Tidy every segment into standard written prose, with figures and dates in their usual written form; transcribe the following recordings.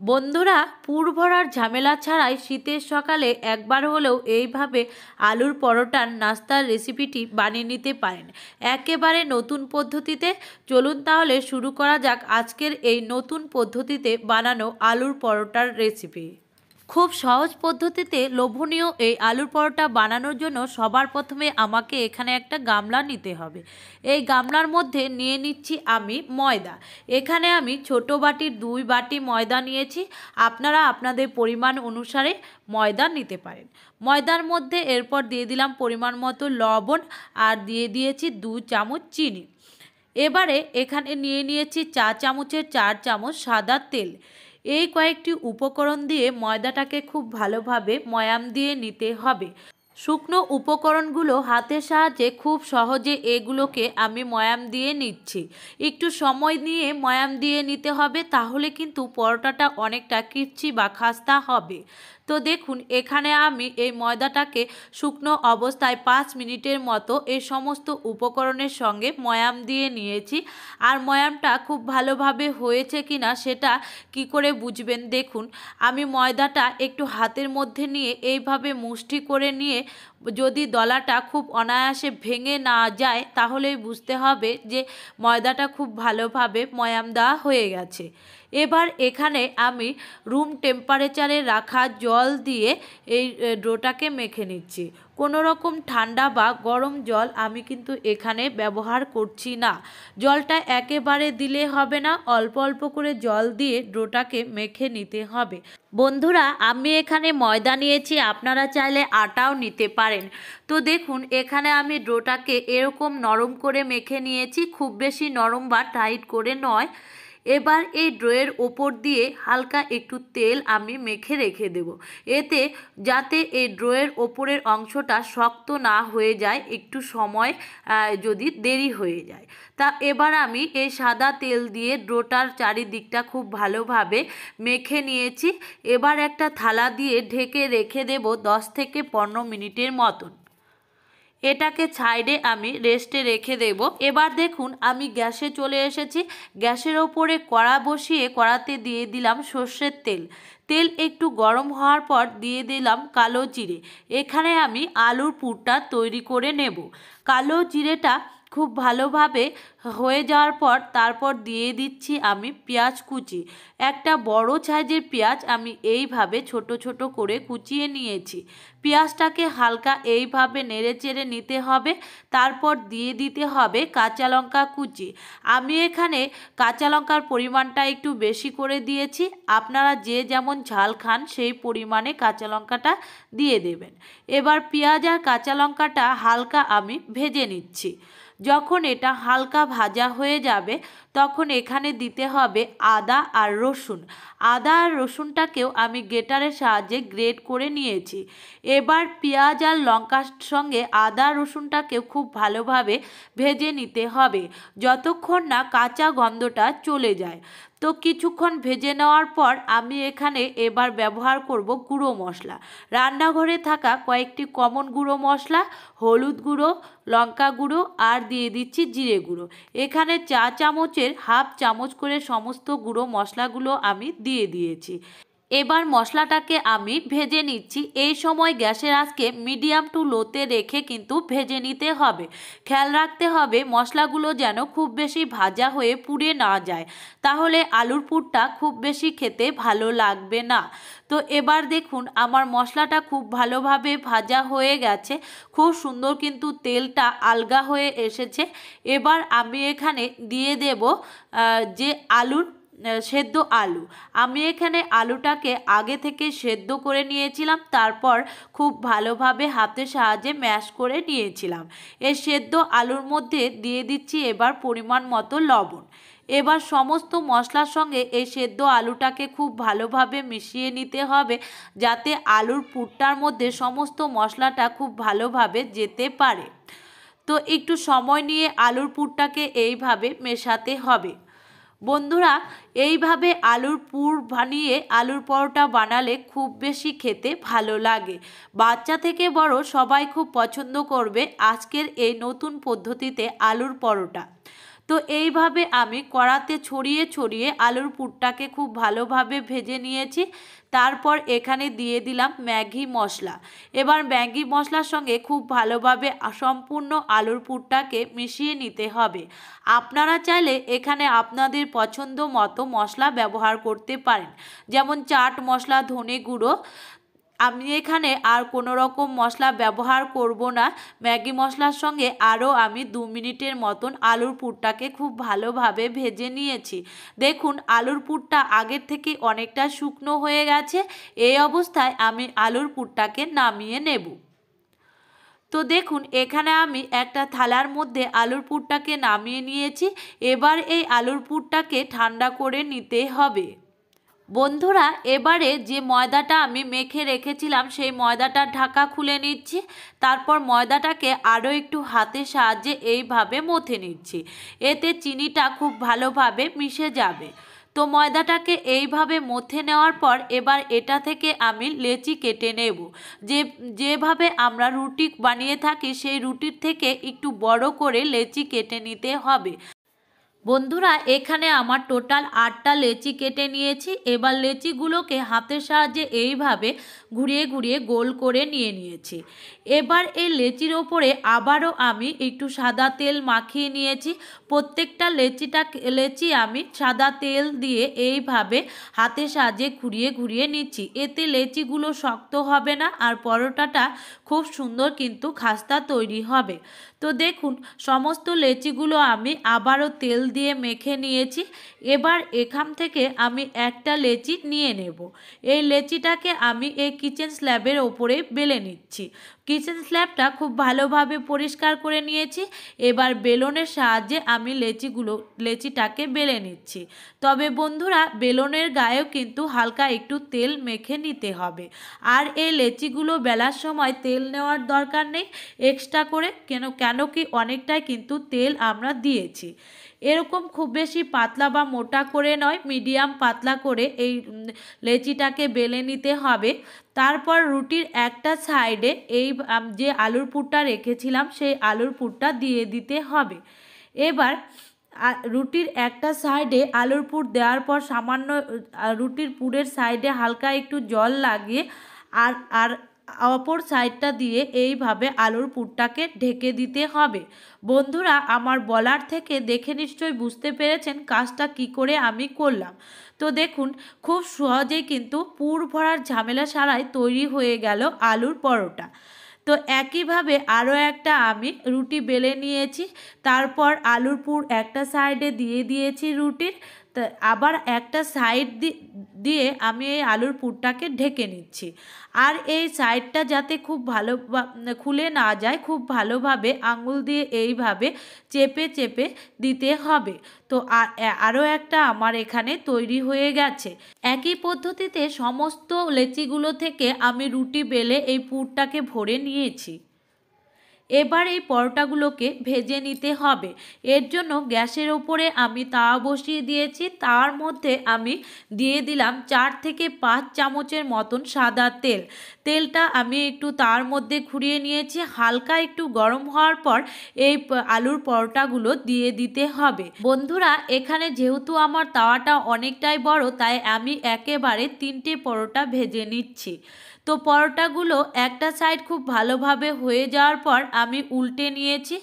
বন্ধুরা, পুর ভরার ঝামেলা ছাড়াই শীতের সকালে একবার হলেও এইভাবে আলুর পরোটার নাস্তার রেসিপিটি বানিয়ে নিতে পারেন একেবারে নতুন পদ্ধতিতে। চলুন তাহলে শুরু করা যাক আজকের এই নতুন পদ্ধতিতে বানানো আলুর পরোটার রেসিপি। খুব সহজ পদ্ধতিতে লোভনীয় এই আলুর পরোটা বানানোর জন্য সবার প্রথমে আমাকে এখানে একটা গামলা নিতে হবে। এই গামলার মধ্যে নিয়ে নিচ্ছি আমি ময়দা। এখানে আমি ছোট বাটির 2 বাটি ময়দা নিয়েছি। আপনারা আপনাদের পরিমাণ অনুসারে ময়দা নিতে পারেন। ময়দার মধ্যে এরপর দিয়ে দিলাম পরিমাণ মতো লবণ আর দিয়ে দিয়েছি 2 চামচ চিনি। এবারে এখানে নিয়ে নিয়েছি চা চামচের 4 চামচ সাদা তেল। এই কয়েকটি উপকরণ দিয়ে ময়দাটাকে খুব ভালোভাবে ময়াম দিয়ে নিতে হবে। শুকনো উপকরণগুলো হাতের সাহায্যে খুব সহজে এগুলোকে আমি ময়াম দিয়ে নিচ্ছি। একটু সময় নিয়ে ময়াম দিয়ে নিতে হবে, তাহলে কিন্তু পরোটাটা অনেকটা ক্রিস্পি বা খাস্তা হবে। তো দেখুন, এখানে আমি এই ময়দাটাকে শুকনো অবস্থায় 5 মিনিটের মতো এই সমস্ত উপকরণের সঙ্গে ময়াম দিয়ে নিয়েছি। আর ময়ামটা খুব ভালোভাবে হয়েছে কিনা সেটা কি করে বুঝবেন, দেখুন আমি ময়দাটা একটু হাতের মধ্যে নিয়ে এইভাবে মুষ্টি করে নিয়ে যদি দলাটা খুব অনায়াসে ভেঙে না যায় তাহলেই বুঝতে হবে যে ময়দাটা খুব ভালোভাবে ময়াম দেওয়া হয়ে গেছে। এবার এখানে আমি রুম টেম্পারেচারে রাখা জল দিয়ে এই ডোটাকে মেখে নিচ্ছি। কোনো রকম ঠান্ডা বা গরম জল আমি কিন্তু এখানে ব্যবহার করছি না। জলটা একেবারে দিলে হবে না, অল্প অল্প করে জল দিয়ে ডোটাকে মেখে নিতে হবে। বন্ধুরা, আমি এখানে ময়দা নিয়েছি, আপনারা চাইলে আটাও নিতে পারেন। তো দেখুন, এখানে আমি ডোটাকে এরকম নরম করে মেখে নিয়েছি, খুব বেশি নরম বা টাইট করে নয়। এবার এই ডোয়ের ওপর দিয়ে হালকা একটু তেল আমি মেখে রেখে দেব, এতে যাতে এই ডোয়ের ওপরের অংশটা শক্ত না হয়ে যায় একটু সময় যদি দেরি হয়ে যায়। তা এবার আমি এই সাদা তেল দিয়ে ডোটার চারিদিকটা খুব ভালোভাবে মেখে নিয়েছি। এবার একটা থালা দিয়ে ঢেকে রেখে দেব 10 থেকে 15 মিনিটের মতন। এটাকে সাইডে আমি রেস্টে রেখে দেব। এবার দেখুন, আমি গ্যাসে চলে এসেছি। গ্যাসের ওপরে কড়া বসিয়ে কড়াতে দিয়ে দিলাম সর্ষের তেল। তেল একটু গরম হওয়ার পর দিয়ে দিলাম কালো জিরে। এখানে আমি আলুর পুরটা তৈরি করে নেব। কালো জিরেটা খুব ভালোভাবে হয়ে যাওয়ার পর তারপর দিয়ে দিচ্ছি আমি পেঁয়াজ কুচি। একটা বড় সাইজের পেঁয়াজ আমি এইভাবে ছোট ছোট করে কুচিয়ে নিয়েছি। পেঁয়াজটাকে হালকা এইভাবে নেড়েচেড়ে নিতে হবে। তারপর দিয়ে দিতে হবে কাঁচা লঙ্কা কুচি। আমি এখানে কাঁচা লঙ্কার পরিমাণটা একটু বেশি করে দিয়েছি। আপনারা যে যেমন ঝাল খান সেই পরিমাণে কাঁচা লঙ্কাটা দিয়ে দেবেন। এবার পেঁয়াজ আর কাঁচা লঙ্কাটা হালকা আমি ভেজে নিচ্ছি। যখন এটা হালকা ভাজা হয়ে যাবে তখন এখানে দিতে হবে আদা আর রসুন। আদা আর রসুনটাকেও আমি গ্রেটারের সাহায্যে গ্রেট করে নিয়েছি। এবার পেঁয়াজ আর লঙ্কার সঙ্গে আদা রসুনটাকেও খুব ভালোভাবে ভেজে নিতে হবে যতক্ষণ না কাঁচা গন্ধটা চলে যায়। তো কিছুক্ষণ ভেজে নেওয়ার পর আমি এখানে এবার ব্যবহার করব গুঁড়ো মশলা। রান্নাঘরে থাকা কয়েকটি কমন গুঁড়ো মশলা, হলুদ গুঁড়ো, লঙ্কা গুঁড়ো আর দিয়ে দিচ্ছি জিরে গুঁড়ো। এখানে চা চামচের হাফ চামচ করে সমস্ত গুঁড়ো মশলাগুলো আমি দিয়ে দিয়েছি। এবার মশলাটাকে আমি ভেজে নিচ্ছি। এই সময় গ্যাসের আঁচকে মিডিয়াম টু লোতে রেখে কিন্তু ভেজে নিতে হবে। খেয়াল রাখতে হবে মশলাগুলো যেন খুব বেশি ভাজা হয়ে পুড়ে না যায়, তাহলে আলুর পুরটা খুব বেশি খেতে ভালো লাগবে না। তো এবার দেখুন, আমার মশলাটা খুব ভালোভাবে ভাজা হয়ে গেছে, খুব সুন্দর কিন্তু তেলটা আলগা হয়ে এসেছে। এবার আমি এখানে দিয়ে দেব যে সেদ্ধ আলু। আমি এখানে আলুটাকে আগে থেকে সেদ্ধ করে নিয়েছিলাম, তারপর খুব ভালোভাবে হাতের সাহায্যে ম্যাশ করে নিয়েছিলাম। এই সেদ্ধ আলুর মধ্যে দিয়ে দিচ্ছি এবার পরিমাণ মতো লবণ। এবার সমস্ত মশলার সঙ্গে এই সেদ্ধ আলুটাকে খুব ভালোভাবে মিশিয়ে নিতে হবে, যাতে আলুর পুরটার মধ্যে সমস্ত মশলাটা খুব ভালোভাবে যেতে পারে। তো একটু সময় নিয়ে আলুর পুরটাকে এইভাবে মেশাতে হবে। বন্ধুরা, এইভাবে আলুর পুর বানিয়ে আলুর পরোটা বানালে খুব বেশি খেতে ভালো লাগে। বাচ্চা থেকে বড় সবাই খুব পছন্দ করবে আজকের এই নতুন পদ্ধতিতে আলুর পরোটা। তো এইভাবে আমি কড়াতে ছড়িয়ে ছড়িয়ে আলুর পুরটাকে খুব ভালোভাবে ভেজে নিয়েছি। তারপর এখানে দিয়ে দিলাম ম্যাগি মশলা। এবার ম্যাগি মশলার সঙ্গে খুব ভালোভাবে সম্পূর্ণ আলুর পুরটাকে মিশিয়ে নিতে হবে। আপনারা চাইলে এখানে আপনাদের পছন্দ মতো মশলা ব্যবহার করতে পারেন, যেমন চাট মশলা, ধনে গুঁড়ো। আমি এখানে আর কোনো রকম মশলা ব্যবহার করব না। ম্যাগি মশলার সঙ্গে আরও আমি 2 মিনিটের মতন আলুর পুরটাকে খুব ভালোভাবে ভেজে নিয়েছি। দেখুন আলুর পুরটা আগের থেকে অনেকটা শুকনো হয়ে গেছে। এই অবস্থায় আমি আলুর পুরটাকে নামিয়ে নেব। তো দেখুন এখানে আমি একটা থালার মধ্যে আলুর পুরটাকে নামিয়ে নিয়েছি। এবার এই আলুর পুরটাকে ঠান্ডা করে নিতে হবে। বন্ধুরা, এবারে যে ময়দাটা আমি মেখে রেখেছিলাম সেই ময়দাটার ঢাকা খুলে নিচ্ছি। তারপর ময়দাটাকে আরও একটু হাতের সাহায্যে এইভাবে মথে নিচ্ছি। এতে চিনিটা খুব ভালোভাবে মিশে যাবে। তো ময়দাটাকে এইভাবে মথে নেওয়ার পর এবার এটা থেকে আমি লেচি কেটে নেব। যেভাবে আমরা রুটি বানিয়ে থাকি সেই রুটির থেকে একটু বড় করে লেচি কেটে নিতে হবে। বন্ধুরা, এখানে আমার টোটাল 8টা লেচি কেটে নিয়েছি। এবার লেচিগুলোকে হাতের সাহায্যে এইভাবে ঘুরিয়ে ঘুরিয়ে গোল করে নিয়েছি। এবার এই লেচির ওপরে আবারও আমি একটু সাদা তেল মাখিয়ে নিয়েছি। প্রত্যেকটা লেচি আমি সাদা তেল দিয়ে এইভাবে হাতের সাহায্যে ঘুরিয়ে ঘুরিয়ে নিচ্ছি। এতে লেচিগুলো শক্ত হবে না আর পরোটাটা খুব সুন্দর কিন্তু খাস্তা তৈরি হবে। তো দেখুন সমস্ত লেচিগুলো আমি আবারও তেল দিয়ে মেখে নিয়েছি। এবার এখান থেকে আমি একটা লেচি নিয়ে নেব। এই লেচিটাকে আমি এই কিচেন স্ল্যাবের ওপরে বেলে নিচ্ছি। কিচেন স্ল্যাবটা খুব ভালোভাবে পরিষ্কার করে নিয়েছি। এবার বেলনের সাহায্যে আমি লেচিটাকে বেলে নিচ্ছি। তবে বন্ধুরা, বেলনের গায়েও কিন্তু হালকা একটু তেল মেখে নিতে হবে। আর এই লেচিগুলো বেলার সময় তেল নেওয়ার দরকার নেই এক্সট্রা করে, কেন কি অনেকটাই কিন্তু তেল আমরা দিয়েছি। এরকম খুব বেশি পাতলা বা মোটা করে নয়, মিডিয়াম পাতলা করে এই লেচিটাকে বেলে নিতে হবে। তারপর রুটির একটা সাইডে এই যে আলুর পুরটা রেখেছিলাম সেই আলুর পুরটা দিয়ে দিতে হবে। এবার রুটির একটা সাইডে আলুর পুর দেওয়ার পর সামান্য রুটির পুরের সাইডে হালকা একটু জল লাগিয়ে আর অপর সাইডটা দিয়ে এইভাবে আলুর পুরটাকে ঢেকে দিতে হবে। বন্ধুরা, আমার বলার থেকে দেখে নিশ্চয়ই বুঝতে পেরেছেন কাজটা কি করে আমি করলাম। তো দেখুন খুব সহজেই কিন্তু পুর ভরার ঝামেলা ছাড়াই তৈরি হয়ে গেল আলুর পরোটা। তো একইভাবে আরও একটা আমি রুটি বেলে নিয়েছি। তারপর আলুর পুর একটা সাইডে দিয়ে দিয়েছি রুটির, আবার একটা সাইড দিয়ে আমি এই আলুর পুরটাকে ঢেকে নিচ্ছি। আর এই সাইডটা যাতে খুব ভালো খুলে না যায়, খুব ভালোভাবে আঙুল দিয়ে এইভাবে চেপে চেপে দিতে হবে। তো আরও একটা আমার এখানে তৈরি হয়ে গেছে। একই পদ্ধতিতে সমস্ত লেচিগুলো থেকে আমি রুটি বেলে এই পুরটাকে ভরে নিয়েছি। এবার এই পরোটাগুলোকে ভেজে নিতে হবে। এর জন্য গ্যাসের ওপরে আমি তাওয়া বসিয়ে দিয়েছি। তার মধ্যে আমি দিয়ে দিলাম 4 থেকে 5 চামচের মতন সাদা তেল। তেলটা আমি একটু তার মধ্যে ঘুরিয়ে নিয়েছি। হালকা একটু গরম হওয়ার পর এই আলুর পরোটাগুলো দিয়ে দিতে হবে। বন্ধুরা, এখানে যেহেতু আমার তাওয়াটা অনেকটাই বড়, তাই আমি একেবারে 3টে পরোটা ভেজে নিচ্ছি। তো পরোটাগুলো একটা সাইড খুব ভালোভাবে হয়ে যাওয়ার পর আমি উল্টে নিয়েছি।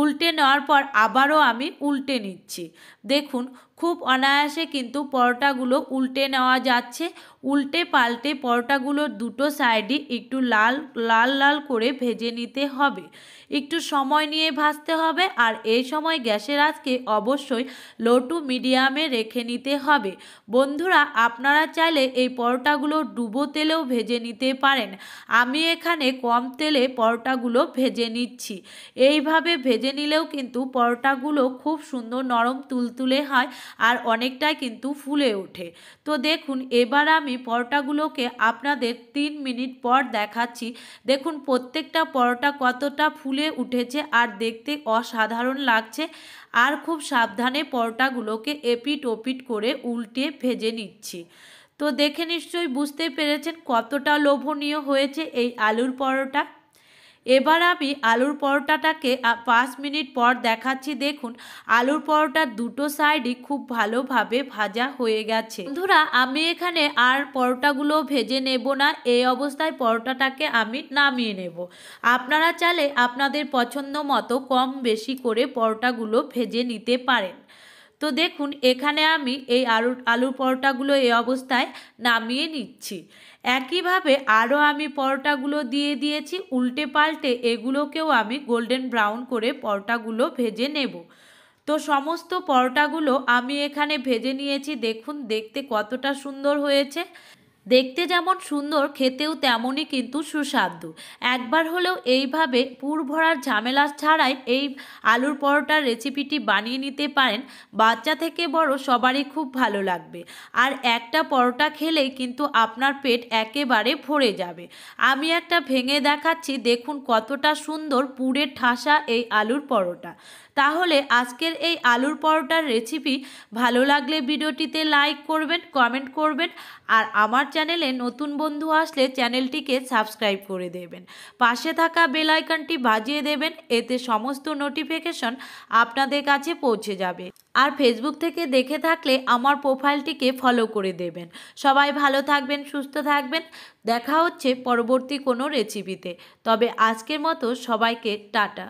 উল্টে নেওয়ার পর আবারও আমি উল্টে নিচ্ছি। দেখুন খুব অনায়াসে কিন্তু পরোটাগুলো উল্টে নেওয়া যাচ্ছে। উল্টে পাল্টে পরোটাগুলোর দুটো সাইডই একটু লাল লাল করে ভেজে নিতে হবে। একটু সময় নিয়ে ভাজতে হবে আর এই সময় গ্যাসের আঁচকে অবশ্যই লো টু মিডিয়ামে রেখে নিতে হবে। বন্ধুরা, আপনারা চাইলে এই পরোটাগুলো ডুবো তেলেও ভেজে নিতে পারেন। আমি এখানে কম তেলে পরোটাগুলো ভেজে নিচ্ছি। এইভাবে ভেজে নিলেও কিন্তু পরোটাগুলো খুব সুন্দর নরম তুলতুলে হয় আর অনেকটাই কিন্তু ফুলে ওঠে। তো দেখুন এবার আমি পরোটাগুলোকে আপনাদের 3 মিনিট পর দেখাচ্ছি। দেখুন প্রত্যেকটা পরোটা কতটা ফুলে উঠেছে আর দেখতে অসাধারণ লাগছে। আর খুব সাবধানে পরোটাগুলোকে এপিট ওপিট করে উল্টে ভেজে নিচ্ছি। তো দেখে নিশ্চয়ই বুঝতে পেরেছেন কতটা লোভনীয় হয়েছে এই আলুর পরোটা। এবার আমি আলুর পরোটাটাকে 5 মিনিট পর দেখাচ্ছি। দেখুন আলুর পরোটার দুটো সাইডই খুব ভালোভাবে ভাজা হয়ে গেছে। বন্ধুরা আমি এখানে আর পরোটাগুলো ভেজে নেব না, এই অবস্থায় পরোটাটাকে আমি নামিয়ে নেব। আপনারা চাইলে আপনাদের পছন্দ মতো কম বেশি করে পরোটাগুলো ভেজে নিতে পারেন। তো দেখুন এখানে আমি এই আলুর পরোটাগুলো এই অবস্থায় নামিয়ে নিচ্ছি। একইভাবে আরও আমি পরোটাগুলো দিয়ে দিয়েছি, উল্টে পাল্টে এগুলোকেও আমি গোল্ডেন ব্রাউন করে পরোটাগুলো ভেজে নেব। তো সমস্ত পরোটাগুলো আমি এখানে ভেজে নিয়েছি। দেখুন দেখতে কতটা সুন্দর হয়েছে। দেখতে যেমন সুন্দর খেতেও তেমনই কিন্তু সুস্বাদু। একবার হলেও এইভাবে পুর ভরার ঝামেলা ছাড়াই এই আলুর পরোটার রেসিপিটি বানিয়ে নিতে পারেন। বাচ্চা থেকে বড় সবারই খুব ভালো লাগবে। আর একটা পরোটা খেলেই কিন্তু আপনার পেট একেবারে ভরে যাবে। আমি একটা ভেঙে দেখাচ্ছি, দেখুন কতটা সুন্দর পুরে ঠাসা এই আলুর পরোটা। তাহলে আজকের এই আলুর পরোটার রেসিপি ভালো লাগলে ভিডিওটিতে লাইক করবেন, কমেন্ট করবেন, আর আমার চ্যানেলে নতুন বন্ধু আসলে চ্যানেলটিকে সাবস্ক্রাইব করে দেবেন। পাশে থাকা বেল আইকনটি বাজিয়ে দেবেন, এতে সমস্ত নোটিফিকেশন আপনাদের কাছে পৌঁছে যাবে। আর ফেসবুক থেকে দেখে থাকলে আমার প্রোফাইলটিকে ফলো করে দেবেন। সবাই ভালো থাকবেন, সুস্থ থাকবেন। দেখা হচ্ছে পরবর্তী কোনো রেসিপিতে। তবে আজকের মতো সবাইকে টাটা।